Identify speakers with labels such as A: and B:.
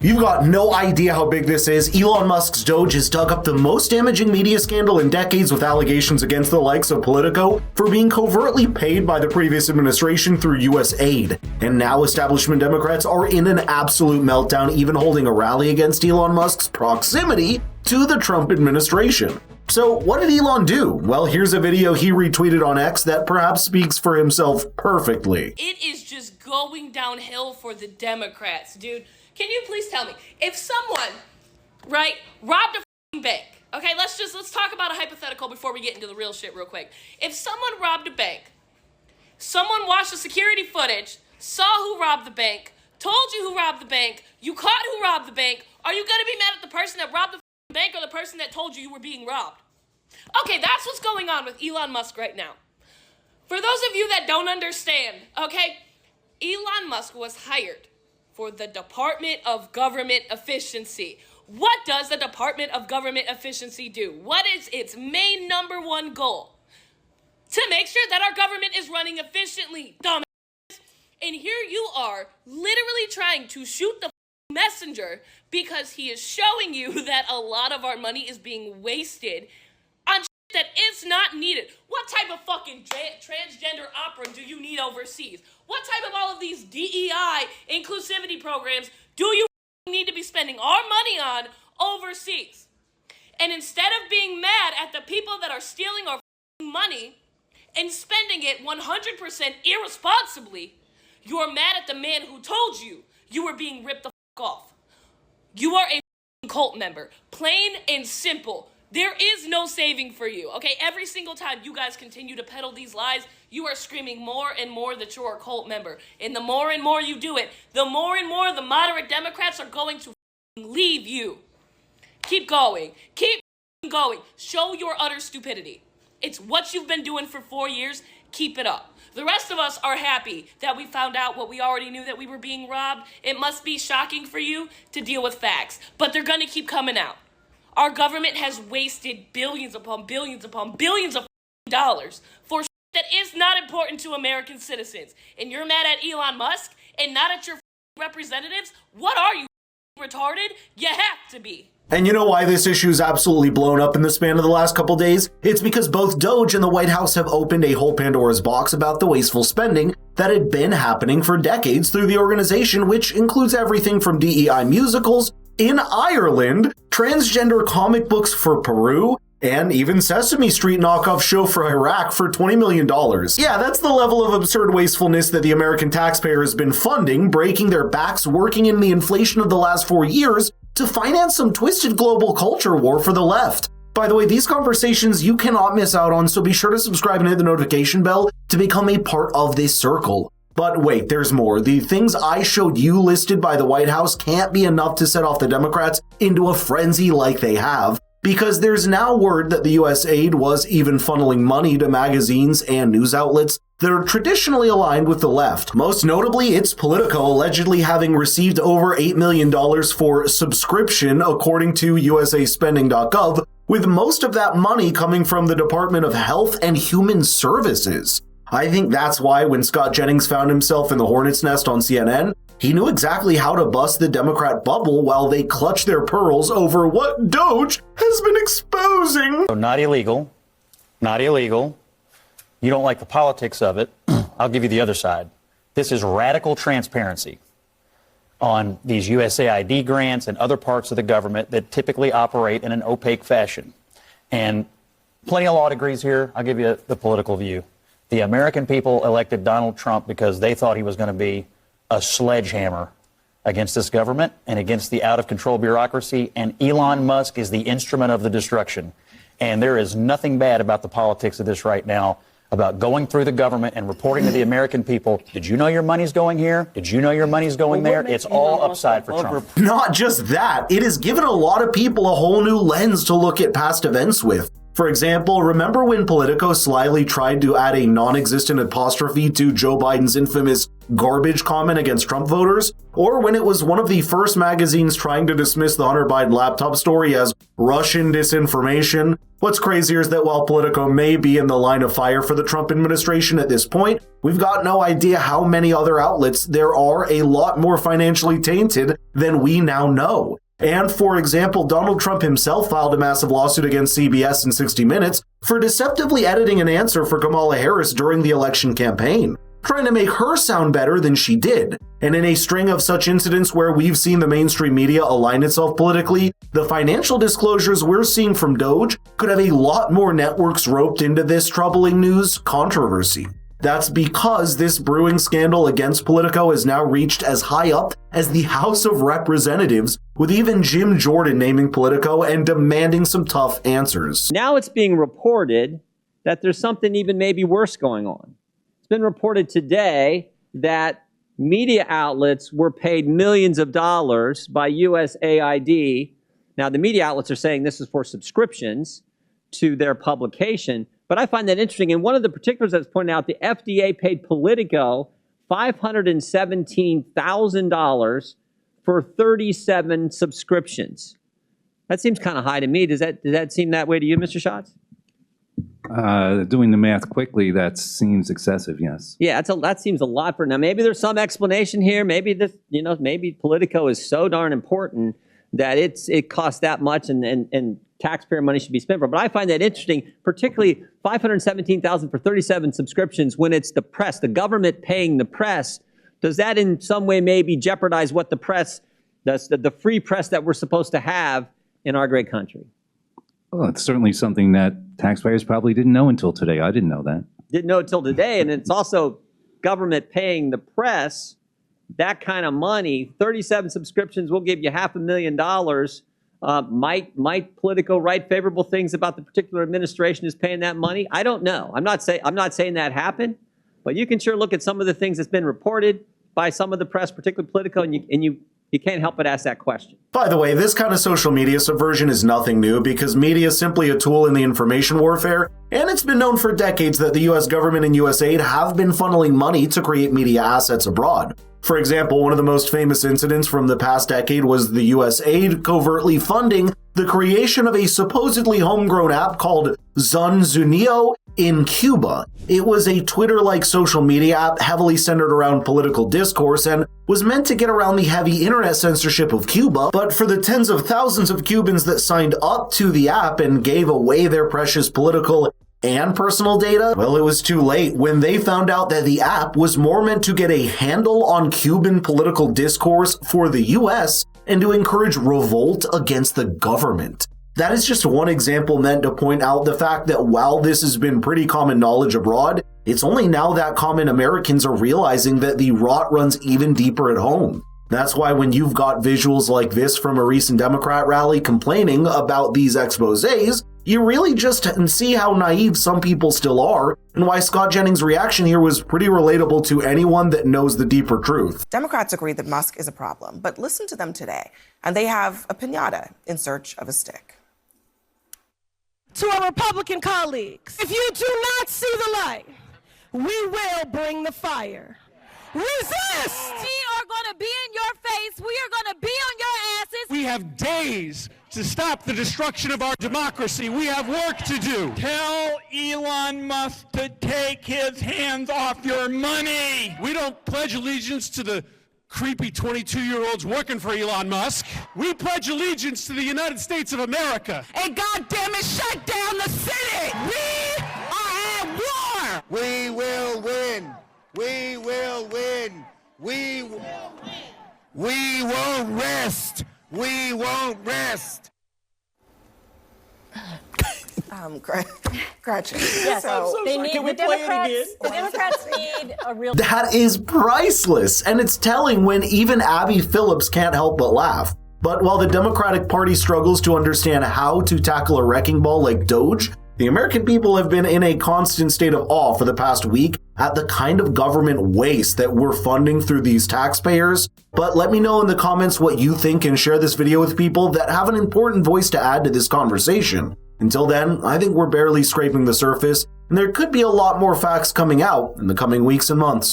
A: You've got no idea how big this is. Elon Musk's Doge has dug up the most damaging media scandal in decades with allegations against the likes of Politico for being covertly paid by the previous administration through US aid. And now establishment Democrats are in an absolute meltdown, even holding a rally against Elon Musk's proximity to the Trump administration. So what did Elon do? Well, here's a video he retweeted on X that perhaps speaks for himself perfectly.
B: It is just going downhill for the Democrats, dude. Can you please tell me, if someone, right, robbed a bank, okay, let's talk about a hypothetical before we get into the real shit real quick. If someone robbed a bank, someone watched the security footage, saw who robbed the bank, told you who robbed the bank, you caught who robbed the bank, are you gonna be mad at the person that robbed the bank or the person that told you were being robbed? Okay, that's what's going on with Elon Musk right now. For those of you that don't understand, okay, Elon Musk was hired for the Department of Government Efficiency. What does the Department of Government Efficiency do? What is its main number one goal? To make sure that our government is running efficiently, dumbass. And here you are, literally trying to shoot the messenger because he is showing you that a lot of our money is being wasted on shit that is not needed. What type of fucking transgender opera do you need overseas? What type of all of these DEI inclusivity programs do you need to be spending our money on overseas? And instead of being mad at the people that are stealing our money and spending it 100% irresponsibly, you're mad at the man who told you you were being ripped the off. You are a cult member. Plain and simple. There is no saving for you, okay? Every single time you guys continue to peddle these lies, you are screaming more and more that you're a cult member. And the more and more you do it, the more and more the moderate Democrats are going to leave you. Keep going. Keep going. Show your utter stupidity. It's what you've been doing for 4 years. Keep it up. The rest of us are happy that we found out what we already knew, that we were being robbed. It must be shocking for you to deal with facts, but they're going to keep coming out. Our government has wasted billions upon billions upon billions of dollars for shit that is not important to American citizens. And you're mad at Elon Musk and not at your representatives? What are you, retarded? You have to be.
A: And you know why this issue is absolutely blown up in the span of the last couple days? It's because both Doge and the White House have opened a whole Pandora's box about the wasteful spending that had been happening for decades through the organization, which includes everything from DEI musicals in Ireland, transgender comic books for Peru, and even Sesame Street knockoff show for Iraq for $20 million. Yeah, that's the level of absurd wastefulness that the American taxpayer has been funding, breaking their backs, working in the inflation of the last 4 years to finance some twisted global culture war for the left. By the way, these conversations you cannot miss out on, so be sure to subscribe and hit the notification bell to become a part of this circle. But wait, there's more. The things I showed you listed by the White House can't be enough to set off the Democrats into a frenzy like they have, because there's now word that the US aid was even funneling money to magazines and news outlets that are traditionally aligned with the left. Most notably, it's Politico allegedly having received over $8 million for subscription, according to usaspending.gov, with most of that money coming from the Department of Health and Human Services. I think that's why when Scott Jennings found himself in the hornet's nest on CNN, he knew exactly how to bust the Democrat bubble while they clutch their pearls over what Doge has been exposing.
C: So not illegal, not illegal. You don't like the politics of it. I'll give you the other side. This is radical transparency on these USAID grants and other parts of the government that typically operate in an opaque fashion. And plenty of law degrees here. I'll give you the political view. The American people elected Donald Trump because they thought he was going to be a sledgehammer against this government and against the out-of-control bureaucracy, and Elon Musk is the instrument of the destruction. And there is nothing bad about the politics of this right now, about going through the government and reporting to the American people, did you know your money's going here? Did you know your money's going there? It's all upside for Trump.
A: Not just that, it has given a lot of people a whole new lens to look at past events with. For example, remember when Politico slyly tried to add a non-existent apostrophe to Joe Biden's infamous garbage comment against Trump voters? Or when it was one of the first magazines trying to dismiss the Hunter Biden laptop story as Russian disinformation. What's crazier is that while Politico may be in the line of fire for the Trump administration at this point, we've got no idea how many other outlets there are a lot more financially tainted than we now know. And for example, Donald Trump himself filed a massive lawsuit against CBS and 60 Minutes for deceptively editing an answer for Kamala Harris during the election campaign, trying to make her sound better than she did. And in a string of such incidents where we've seen the mainstream media align itself politically, the financial disclosures we're seeing from Doge could have a lot more networks roped into this troubling news controversy. That's because this brewing scandal against Politico has now reached as high up as the House of Representatives, with even Jim Jordan naming Politico and demanding some tough answers.
D: Now it's being reported that there's something even maybe worse going on. It's been reported today that media outlets were paid millions of dollars by USAID. Now, the media outlets are saying this is for subscriptions to their publication, but I find that interesting. And one of the particulars that's pointed out, the FDA paid Politico $517,000 for 37 subscriptions. That seems kind of high to me. Does that seem that way to you, Mr. Schatz?
E: Doing the math quickly, that seems excessive, yes.
D: Yeah, that seems a lot for now. Maybe there's some explanation here. Maybe maybe Politico is so darn important that it costs that much and taxpayer money should be spent for. But I find that interesting, particularly $517,000 for 37 subscriptions when it's the press, the government paying the press. Does that in some way maybe jeopardize what the press, the free press that we're supposed to have in our great country?
E: Well, it's certainly something that taxpayers probably didn't know until today. I didn't know that. Didn't
D: know until today, and it's also government paying the press that kind of money. 37 subscriptions will give you $500,000. Might Politico write favorable things about the particular administration who's paying that money? I don't know. I'm not saying that happened, but you can sure look at some of the things that's been reported by some of the press, particularly Politico, and you can't help but ask that question.
A: By the way, this kind of social media subversion is nothing new because media is simply a tool in the information warfare, and it's been known for decades that the US government and USAID have been funneling money to create media assets abroad. For example, one of the most famous incidents from the past decade was the USAID covertly funding the creation of a supposedly homegrown app called Zunzuneo in Cuba. It was a Twitter-like social media app heavily centered around political discourse and was meant to get around the heavy internet censorship of Cuba, but for the tens of thousands of Cubans that signed up to the app and gave away their precious political and personal data, well, it was too late when they found out that the app was more meant to get a handle on Cuban political discourse for the US and to encourage revolt against the government. That is just one example meant to point out the fact that while this has been pretty common knowledge abroad, it's only now that common Americans are realizing that the rot runs even deeper at home. That's why when you've got visuals like this from a recent Democrat rally complaining about these exposés, you really just see how naive some people still are, and why Scott Jennings' reaction here was pretty relatable to anyone that knows the deeper truth.
F: Democrats agree that Musk is a problem, but listen to them today, and they have a piñata in search of a stick.
G: To our Republican colleagues, if you do not see the light, we will bring the fire. Resist!
H: We are going to be in your face. We are going to be on your asses.
I: We have days to stop the destruction of our democracy. We have work to do. Tell Elon Musk to take his hands off your money. We don't pledge allegiance to the creepy 22-year-olds working for Elon Musk. We pledge allegiance to the United States of America.
G: And goddamn it, shut down the city! We are at war!
J: We will win! We will win! We won't rest! We won't rest!
F: Gretchen.
H: Yes, the Democrats need a real...
A: That is priceless, and it's telling when even Abby Phillips can't help but laugh. But while the Democratic Party struggles to understand how to tackle a wrecking ball like Doge, the American people have been in a constant state of awe for the past week at the kind of government waste that we're funding through these taxpayers. But let me know in the comments what you think and share this video with people that have an important voice to add to this conversation. Until then, I think we're barely scraping the surface, and there could be a lot more facts coming out in the coming weeks and months.